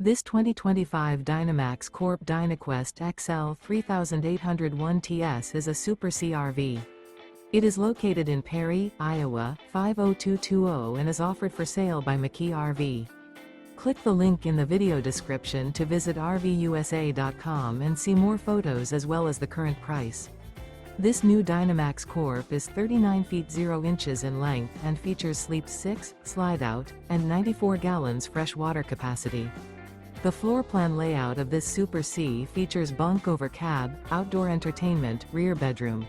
This 2025 Dynamax Corp Dynaquest XL 3801 TS is a Super C RV. It is located in Perry, Iowa, 50220 and is offered for sale by McKee RV. Click the link in the video description to visit RVUSA.com and see more photos as well as the current price. This new Dynamax Corp is 39 feet 0 inches in length and features Sleep 6, Slideout, and 94 gallons fresh water capacity. The floor plan layout of this Super C features bunk over cab, outdoor entertainment, rear bedroom.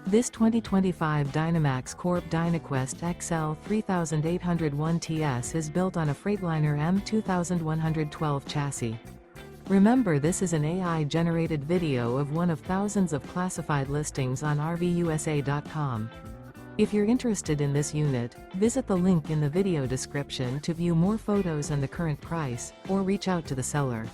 This 2025 Dynamax Corp Dynaquest XL 3801 TS is built on a Freightliner M2 chassis. Remember, this is an AI-generated video of one of thousands of classified listings on RVUSA.com. If you're interested in this unit, visit the link in the video description to view more photos and the current price, or reach out to the seller.